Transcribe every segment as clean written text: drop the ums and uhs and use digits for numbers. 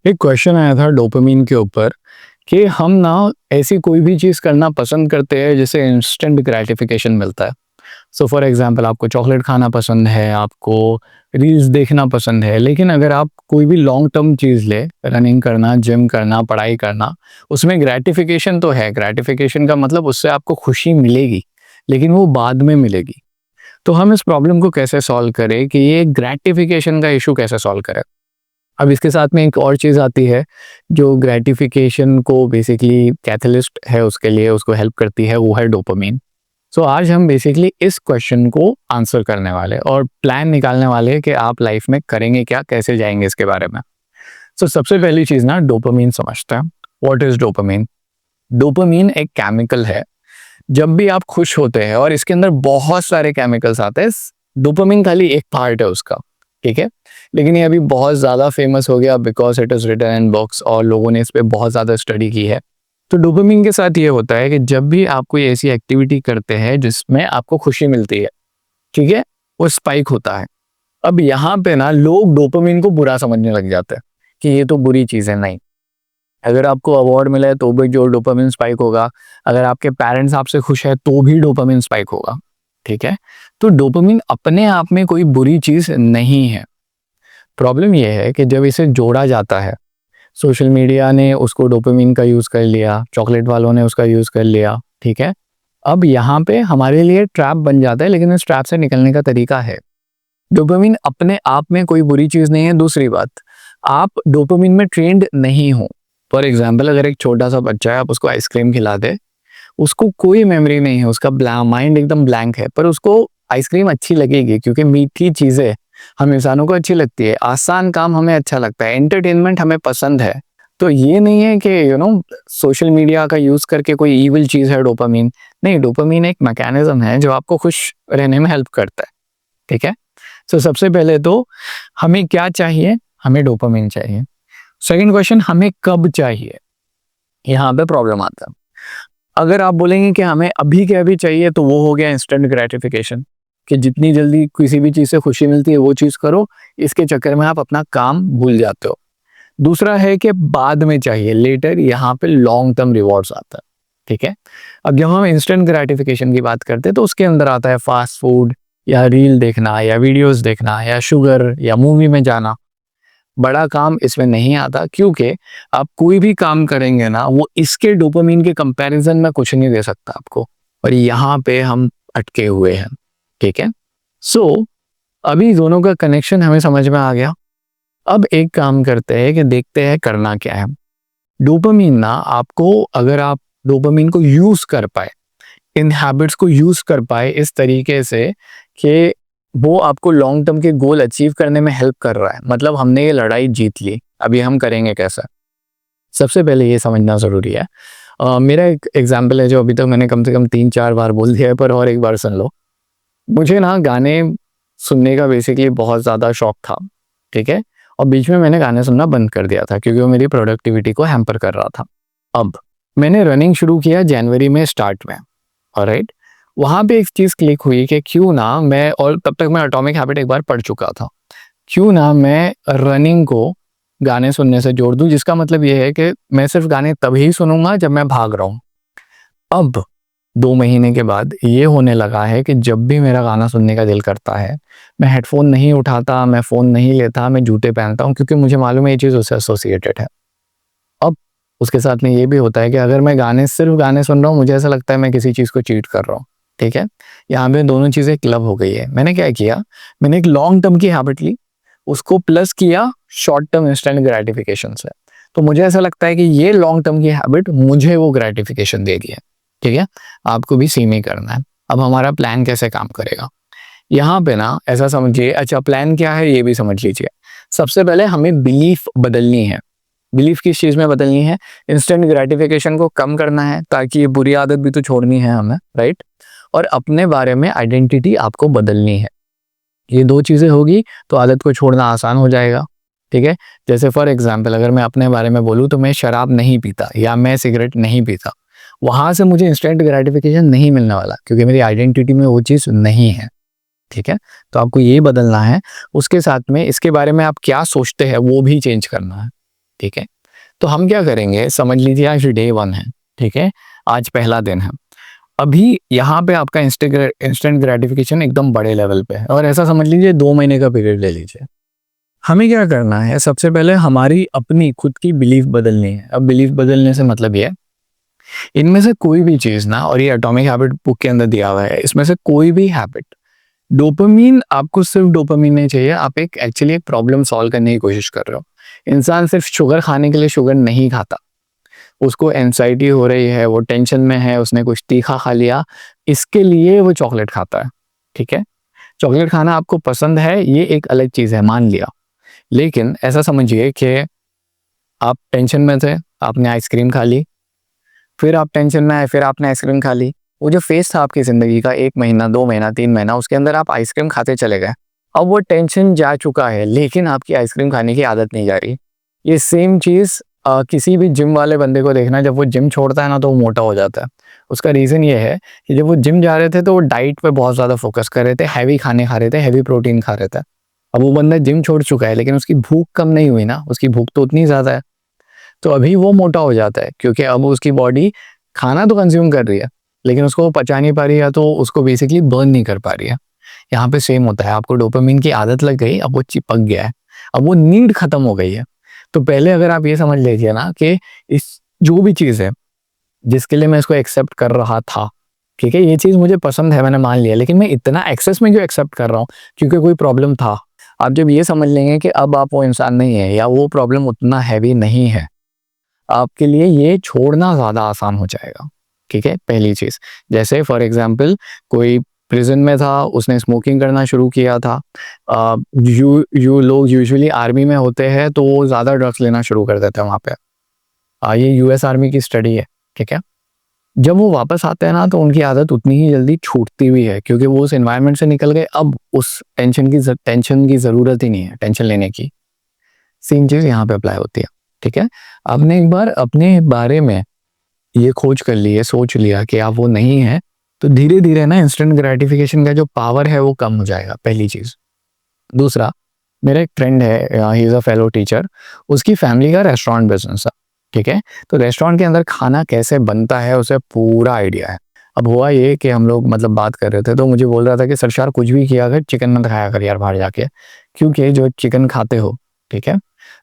एक क्वेश्चन आया था डोपामिन के ऊपर कि हम ना ऐसी कोई भी चीज़ करना पसंद करते हैं जिससे इंस्टेंट ग्रेटिफिकेशन मिलता है। सो फॉर एग्जांपल आपको चॉकलेट खाना पसंद है, आपको रील्स देखना पसंद है, लेकिन अगर आप कोई भी लॉन्ग टर्म चीज़ ले, रनिंग करना, जिम करना, पढ़ाई करना, उसमें ग्रेटिफिकेशन तो है। ग्रेटिफिकेशन का मतलब उससे आपको खुशी मिलेगी, लेकिन वो बाद में मिलेगी। तो हम इस प्रॉब्लम को कैसे सॉल्व करें कि ये ग्रेटिफिकेशन का इशू कैसे सॉल्व करें। अब इसके साथ में एक और चीज़ आती है जो ग्रेटिफिकेशन को बेसिकली कैटलिस्ट है उसके लिए, उसको हेल्प करती है, वो है डोपामिन। सो आज हम बेसिकली इस क्वेश्चन को आंसर करने वाले और प्लान निकालने वाले हैं कि आप लाइफ में करेंगे क्या, कैसे जाएंगे इसके बारे में। सो सबसे पहली चीज़ ना डोपामिन समझते हैं। What is dopamine? डोपामिन एक केमिकल है। जब भी आप खुश होते हैं और इसके अंदर बहुत सारे केमिकल्स आते हैं, डोपामिन खाली एक पार्ट है उसका, ठीक है। लेकिन ये अभी बहुत ज़्यादा फेमस हो गया because it is written in books और लोगों ने इस पे बहुत ज़्यादा स्टडी की है। तो डोपामिन के साथ ये होता है कि जब भी आप कोई ऐसी एक्टिविटी करते हैं जिसमें आपको खुशी मिलती है, ठीक है, वो स्पाइक होता है। अब यहाँ पे ना लोग डोपामिन को बुरा समझने लग जाते हैं कि ये तो बुरी चीज़ है। नहीं, अगर आपको अवार्ड मिला है तो भी जो डोपामिन स्पाइक होगा, अगर आपके पेरेंट्स आपसे खुश है तो भी डोपामिन स्पाइक होगा, ठीक है। तो डोपामिन अपने आप में कोई बुरी चीज़ नहीं है। प्रॉब्लम यह है कि जब इसे जोड़ा जाता है, सोशल मीडिया ने उसको डोपामिन का यूज़ कर लिया, चॉकलेट वालों ने उसका यूज़ कर लिया, ठीक है। अब यहाँ पे हमारे लिए ट्रैप बन जाता है, लेकिन इस ट्रैप से निकलने का तरीका है। डोपामिन अपने आप में कोई बुरी चीज़ नहीं है। दूसरी बात, आप डोपामिन में ट्रेंड नहीं हो। फॉर एग्जाम्पल अगर एक छोटा सा बच्चा है, आप उसको आइसक्रीम खिला दे, उसको कोई मेमोरी नहीं है, उसका माइंड एकदम ब्लैंक है, पर उसको आइसक्रीम अच्छी लगेगी क्योंकि मीठी चीज़ें हम इंसानों को अच्छी लगती है, आसान काम हमें अच्छा लगता है, एंटरटेनमेंट हमें पसंद है। तो ये नहीं है कि सोशल मीडिया का यूज़ करके कोई ईविल चीज़ है डोपामिन। नहीं, डोपामिन एक मैकेनिज्म है जो आपको खुश रहने में हेल्प करता है, ठीक है। तो सबसे पहले तो हमें क्या चाहिए? हमें डोपामिन चाहिए। सेकंड क्वेश्चन, हमें कब चाहिए? यहाँ पे प्रॉब्लम आता है। अगर आप बोलेंगे कि हमें अभी के अभी चाहिए तो वो हो गया इंस्टेंट ग्रेटिफिकेशन, कि जितनी जल्दी किसी भी चीज़ से खुशी मिलती है वो चीज़ करो, इसके चक्कर में आप अपना काम भूल जाते हो। दूसरा है कि बाद में चाहिए, लेटर, यहाँ पे लॉन्ग टर्म रिवॉर्ड्स आता है, ठीक है। अब जब हम इंस्टेंट ग्रेटिफिकेशन की बात करते हैं तो उसके अंदर आता है फास्ट फूड या रील देखना या वीडियोस देखना या शुगर या मूवी में जाना। बड़ा काम इसमें नहीं आता क्योंकि आप कोई भी काम करेंगे ना, वो इसके डोपामिन के कंपैरिजन में कुछ नहीं दे सकता आपको। और यहाँ पे हम अटके हुए हैं, ठीक है। सो अभी दोनों का कनेक्शन हमें समझ में आ गया। अब एक काम करते हैं कि देखते हैं करना क्या है। डोपामिन ना आपको, अगर आप डोपामिन को यूज कर पाए, इन हैबिट्स को यूज कर पाए इस तरीके से कि वो आपको लॉन्ग टर्म के गोल अचीव करने में हेल्प कर रहा है, मतलब हमने ये लड़ाई जीत ली। अभी हम करेंगे कैसा? सबसे पहले ये समझना ज़रूरी है। मेरा एक एग्जाम्पल है जो अभी तक मैंने कम से कम 3-4 बार बोल दिया है, पर और एक बार सुन लो। मुझे ना गाने सुनने का बेसिकली बहुत ज़्यादा शौक था, ठीक है। और बीच में मैंने गाने सुनना बंद कर दिया था क्योंकि वो मेरी प्रोडक्टिविटी को हैम्पर कर रहा था। अब मैंने रनिंग शुरू किया जनवरी में स्टार्ट में, ऑलराइट। वहाँ पे एक चीज़ क्लिक हुई कि क्यों ना मैं, और तब तक मैं एटॉमिक हैबिट एक बार पढ़ चुका था, क्यों ना मैं रनिंग को गाने सुनने से जोड़ दूँ, जिसका मतलब ये है कि मैं सिर्फ गाने तभी सुनूंगा जब मैं भाग रहा हूँ। अब 2 महीने के बाद ये होने लगा है कि जब भी मेरा गाना सुनने का दिल करता है, मैं हेडफोन नहीं उठाता, मैं फ़ोन नहीं लेता, मैं जूते पहनता हूँ क्योंकि मुझे मालूम है ये चीज़ उससे एसोसिएटेड है। अब उसके साथ में ये भी होता है कि अगर मैं सिर्फ गाने सुन रहा हूँ, मुझे ऐसा लगता है मैं किसी चीज़ को चीट कर रहा हूँ, ठीक है। यहाँ पे दोनों चीज़ें क्लब हो गई है। मैंने क्या किया, मैंने एक लॉन्ग टर्म की हैबिट ली, उसको प्लस किया शॉर्ट टर्म इंस्टेंट ग्रेटिफिकेशन से। तो मुझे ऐसा लगता है कि ये लॉन्ग टर्म की हैबिट मुझे वो ग्रेटिफिकेशन देगी है, ठीक है। आपको भी सेम ही करना है। अब हमारा प्लान कैसे काम करेगा, यहाँ पे ना ऐसा समझिए। अच्छा, प्लान क्या है ये भी समझ लीजिए। सबसे पहले हमें बिलीफ बदलनी है। बिलीफ किस चीज़ में बदलनी है? इंस्टेंट ग्रेटिफिकेशन को कम करना है ताकि ये बुरी आदत भी तो छोड़नी है हमें, राइट। और अपने बारे में आइडेंटिटी आपको बदलनी है। ये 2 चीज़ें होगी तो आदत को छोड़ना आसान हो जाएगा, ठीक है। जैसे फॉर एग्जाम्पल अगर मैं अपने बारे में बोलूँ तो मैं शराब नहीं पीता या मैं सिगरेट नहीं पीता, वहाँ से मुझे इंस्टेंट ग्रेटिफिकेशन नहीं मिलने वाला क्योंकि मेरी आइडेंटिटी में वो चीज़ नहीं है, ठीक है। तो आपको ये बदलना है। उसके साथ में इसके बारे में आप क्या सोचते हैं वो भी चेंज करना है, ठीक है। तो हम क्या करेंगे, समझ लीजिए आज डे 1 है, ठीक है, आज पहला दिन है। अभी यहाँ पे आपका इंस्टेंट ग्रेटिफिकेशन एकदम बड़े लेवल पे है, और ऐसा समझ लीजिए 2 महीने का पीरियड ले लीजिए। हमें क्या करना है, सबसे पहले हमारी अपनी खुद की बिलीफ बदलनी है। अब बिलीफ बदलने से मतलब ये है, इनमें से कोई भी चीज़ ना, और ये एटॉमिक हैबिट बुक के अंदर दिया हुआ है, इसमें से कोई भी हैबिट, डोपामीन आपको सिर्फ डोपामीन नहीं चाहिए, आप एक एक्चुअली एक प्रॉब्लम सॉल्व करने की कोशिश कर रहे हो। इंसान सिर्फ शुगर खाने के लिए शुगर नहीं खाता, उसको एंजाइटी हो रही है, वो टेंशन में है, उसने कुछ तीखा खा लिया, इसके लिए वो चॉकलेट खाता है, ठीक है। चॉकलेट खाना आपको पसंद है, ये एक अलग चीज़ है, मान लिया। लेकिन ऐसा समझिए कि आप टेंशन में थे, आपने आइसक्रीम खा ली, फिर आप टेंशन में आए, फिर आपने आइसक्रीम खा ली। वो जो फेज था आपकी ज़िंदगी का, 1 महीना, 2 महीना, 3 महीना, उसके अंदर आप आइसक्रीम खाते चले गए। अब वो टेंशन जा चुका है, लेकिन आपकी आइसक्रीम खाने की आदत नहीं जा रही। ये सेम चीज़ किसी भी जिम वाले बंदे को देखना, जब वो जिम छोड़ता है ना, तो वो मोटा हो जाता है। उसका रीज़न ये है कि जब वो जिम जा रहे थे तो वो डाइट पे बहुत ज़्यादा फोकस कर रहे थे, हैवी खाने खा रहे थे, हैवी प्रोटीन खा रहे थे। अब वो बंदा जिम छोड़ चुका है, लेकिन उसकी भूख कम नहीं हुई ना, उसकी भूख तो उतनी ज़्यादा है। तो अभी वो मोटा हो जाता है, क्योंकि अब उसकी बॉडी खाना तो कंज्यूम कर रही है, लेकिन उसको वो पचा नहीं पा रही है, तो उसको बेसिकली बर्न नहीं कर पा रही है। यहाँ पे सेम होता है, आपको डोपामिन की आदत लग गई, अब वो चिपक गया है, अब वो नीड खत्म हो गई है। तो पहले अगर आप ये समझ लीजिए ना कि इस जो भी चीज़ है जिसके लिए मैं इसको एक्सेप्ट कर रहा था, ठीक है, ये चीज़ मुझे पसंद है, मैंने मान लिया, लेकिन मैं इतना एक्सेस में क्यों एक्सेप्ट कर रहा हूँ, क्योंकि कोई प्रॉब्लम था। आप जब ये समझ लेंगे कि अब आप वो इंसान नहीं है, या वो प्रॉब्लम उतना हैवी नहीं है, आपके लिए ये छोड़ना ज़्यादा आसान हो जाएगा, ठीक है। पहली चीज़, जैसे फॉर एग्जांपल कोई प्रिजन में था, उसने स्मोकिंग करना शुरू किया था। यू लोग यूजुअली आर्मी में होते हैं, तो वो ज़्यादा ड्रग्स लेना शुरू कर देते हैं वहाँ पे। ये यूएस आर्मी की स्टडी है, ठीक है। जब वो वापस आते हैं ना, तो उनकी आदत उतनी ही जल्दी छूटती भी है, क्योंकि वो उस एनवायरनमेंट से निकल गए। अब उस टेंशन की ज़रूरत ही नहीं है, टेंशन लेने की। सेम चीज़ यहाँ पे अप्लाई होती है, ठीक है। आपने एक बार अपने बारे में ये खोज कर ली है, सोच लिया कि आप वो नहीं है, तो धीरे धीरे ना इंस्टेंट ग्रेटिफिकेशन का जो पावर है वो कम हो जाएगा, पहली चीज़। दूसरा, मेरा एक फ्रेंड है, he is a fellow teacher, उसकी फैमिली का रेस्टोरेंट बिजनेस है, ठीक है। तो रेस्टोरेंट के अंदर खाना कैसे बनता है उसे पूरा आइडिया है। अब हुआ ये कि हम लोग मतलब बात कर रहे थे, तो मुझे बोल रहा था कि सरशार कुछ भी किया कर, चिकन मत खाया कर यार बाहर जाके, क्योंकि जो चिकन खाते हो, ठीक है,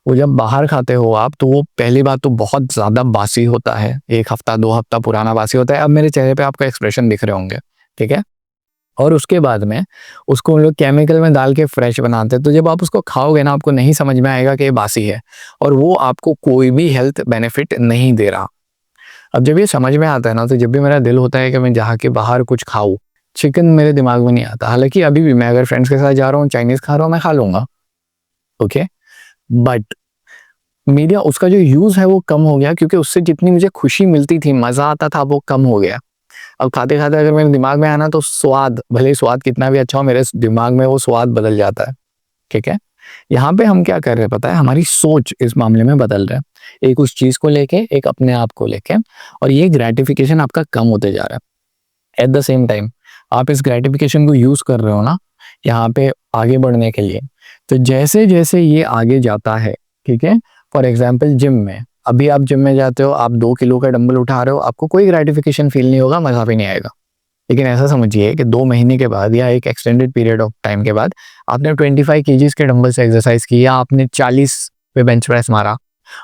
वो जब बाहर खाते हो आप, तो वो पहली बात तो बहुत ज़्यादा बासी होता है, 1 हफ्ता 2 हफ्ता पुराना बासी होता है। अब मेरे चेहरे पे आपको एक्सप्रेशन दिख रहे होंगे, ठीक है। और उसके बाद में उसको उन लोग केमिकल में डाल के फ्रेश बनाते हैं, तो जब आप उसको खाओगे ना, आपको नहीं समझ में आएगा कि ये बासी है, और वो आपको कोई भी हेल्थ बेनिफिट नहीं दे रहा। अब जब ये समझ में आता है ना, तो जब भी मेरा दिल होता है कि मैं जाके बाहर कुछ खाऊं, चिकन मेरे दिमाग में नहीं आता। हालांकि अभी भी मैं अगर फ्रेंड्स के साथ जा रहा हूँ, चाइनीज़ खा रहा हूँ, मैं खा लूँगा, ओके। बट मीडिया उसका जो यूज़ है वो कम हो गया, क्योंकि उससे जितनी मुझे खुशी मिलती थी, मज़ा आता था, वो कम हो गया। अब खाते-खाते अगर मेरे दिमाग में आया ना, तो स्वाद, भले ही स्वाद कितना भी अच्छा हो, मेरे दिमाग में वो स्वाद बदल जाता है, ठीक है। यहाँ पे हम क्या कर रहे हैं पता है, हमारी सोच इस मामले में बदल रहा है, एक उस चीज़ को लेके, एक अपने आप को लेके, और ये ग्रेटिफिकेशन आपका कम होते जा रहा है। एट द सेम टाइम आप इस ग्रेटिफिकेशन को यूज़ कर रहे हो ना, यहाँ पे आगे बढ़ने के लिए। तो जैसे-जैसे ये आगे जाता है, ठीक है, फॉर एग्जाम्पल जिम में, अभी आप जिम में जाते हो, आप 2 किलो का डंबल उठा रहे हो, आपको कोई ग्रेटिफिकेशन फील नहीं होगा, मज़ा भी नहीं आएगा। लेकिन ऐसा समझिए कि 2 महीने के बाद या एक एक्सटेंडेड पीरियड ऑफ टाइम के बाद आपने 25 केजीज़ के डंबल से एक्सरसाइज की, या आपने 40 पे बेंच प्रेस मारा।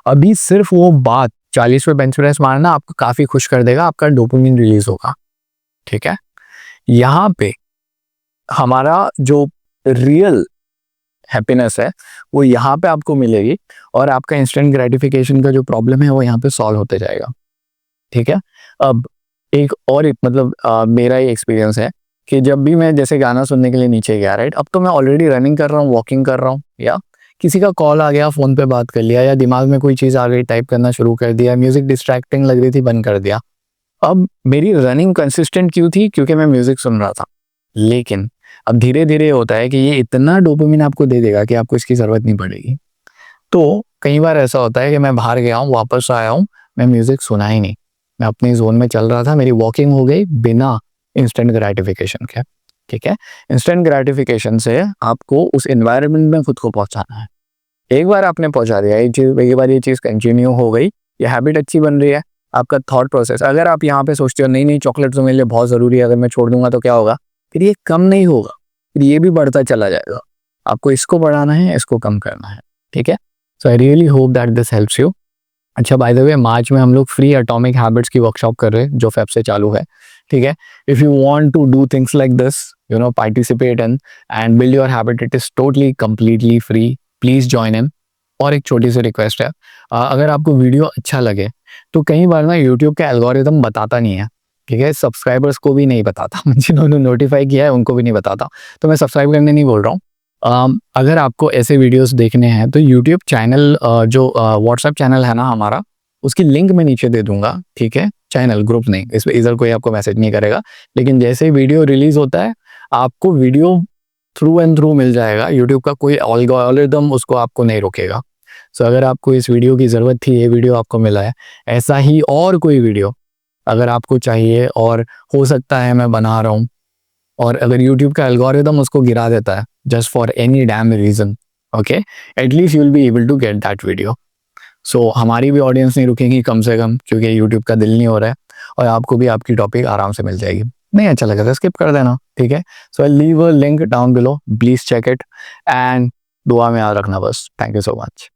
अभी सिर्फ वो बात 40 पे बेंच प्रेस मारना आपको काफ़ी खुश कर देगा, आपका डोपामाइन रिलीज़ होगा, ठीक है। यहाँ पे हमारा जो रियल हैप्पीनेस है, वो यहाँ पे आपको मिलेगी, और आपका इंस्टेंट ग्रेटिफिकेशन का जो प्रॉब्लम है वो यहाँ पे सॉल्व होते जाएगा, ठीक है। अब एक और मतलब मेरा ये एक्सपीरियंस है कि जब भी मैं जैसे गाना सुनने के लिए नीचे गया, राइट, अब तो मैं ऑलरेडी रनिंग कर रहा हूँ, वॉकिंग कर रहा हूँ, या किसी का कॉल आ गया, फ़ोन पे बात कर लिया, या दिमाग में कोई चीज़ आ गई, टाइप करना शुरू कर दिया, म्यूज़िक डिस्ट्रैक्टिंग लग रही थी, बंद कर दिया। अब मेरी रनिंग कंसिस्टेंट क्यों थी? क्योंकि मैं म्यूज़िक सुन रहा था। लेकिन अब धीरे-धीरे होता है कि ये इतना डोपामाइन आपको दे देगा कि आपको इसकी ज़रूरत नहीं पड़ेगी। तो कई बार ऐसा होता है कि मैं बाहर गया हूँ, वापस आया हूँ, मैं म्यूज़िक सुना ही नहीं। मैं अपनी ज़ोन में चल रहा था, मेरी वॉकिंग हो गई बिना इंस्टेंट ग्रैटिफिकेशन के, ठीक है? इंस्टेंट ग्रैटिफिकेशन से आपको उस एनवायरनमेंट में खुद को पहुँचाना है। एक बार आपने पहुंचा दिया, एक बार ये चीज़ कंटिन्यू हो गई, ये हैबिट अच्छी बन रही है, आपका थॉट प्रोसेस, अगर आप यहाँ पे सोचते हो नहीं नहीं चॉकलेट तो मेरे लिए बहुत ज़रूरी है, अगर मैं छोड़ दूंगा तो क्या होगा, फिर ये कम नहीं होगा, फिर ये भी बढ़ता चला जाएगा। आपको इसको बढ़ाना है, इसको कम करना है, ठीक है। So I really hope that this helps you. अच्छा, बाय द वे मार्च में हम लोग फ्री एटॉमिक हैबिट्स की वर्कशॉप कर रहे हैं जो फेब से चालू है, ठीक है। If you want to do things like this, you know, participate in and build your habit, it is totally completely free, please join in. और एक छोटी सी रिक्वेस्ट है, अगर आपको वीडियो अच्छा लगे तो कई बार ना यूट्यूब का एल्गोरिदम बताता नहीं है, ठीक है, सब्सक्राइबर्स को भी नहीं बताता जिन्होंने नोटिफाई किया है उनको भी नहीं बताता, तो मैं सब्सक्राइब करने नहीं बोल रहा हूँ। अगर आपको ऐसे वीडियोस देखने हैं तो यूट्यूब चैनल, जो व्हाट्सएप चैनल है ना हमारा, उसकी लिंक मैं नीचे दे दूंगा, ठीक है, चैनल ग्रुप नहीं, इस पे इधर कोई आपको मैसेज नहीं करेगा, लेकिन जैसे ही वीडियो रिलीज होता है आपको वीडियो थ्रू एंड थ्रू मिल जाएगा, यूट्यूब का कोई एल्गोरिदम उसको आपको नहीं रोकेगा। सो अगर आपको इस वीडियो की ज़रूरत थी, ये वीडियो आपको मिला है, ऐसा ही और कोई वीडियो अगर आपको चाहिए और हो सकता है मैं बना रहा हूँ, और अगर यूट्यूब का एल्गोरिदम उसको गिरा देता है just for any damn reason, okay, at least you will be able to get that video. So हमारी भी ऑडियंस नहीं रुकेगी कम से कम, क्योंकि यूट्यूब का दिल नहीं हो रहा है, और आपको भी आपकी टॉपिक आराम से मिल जाएगी। नहीं अच्छा लगा तो स्किप कर देना, ठीक है। So I leave a link down below, please check it, and दुआ में याद रखना बस। Thank you so much.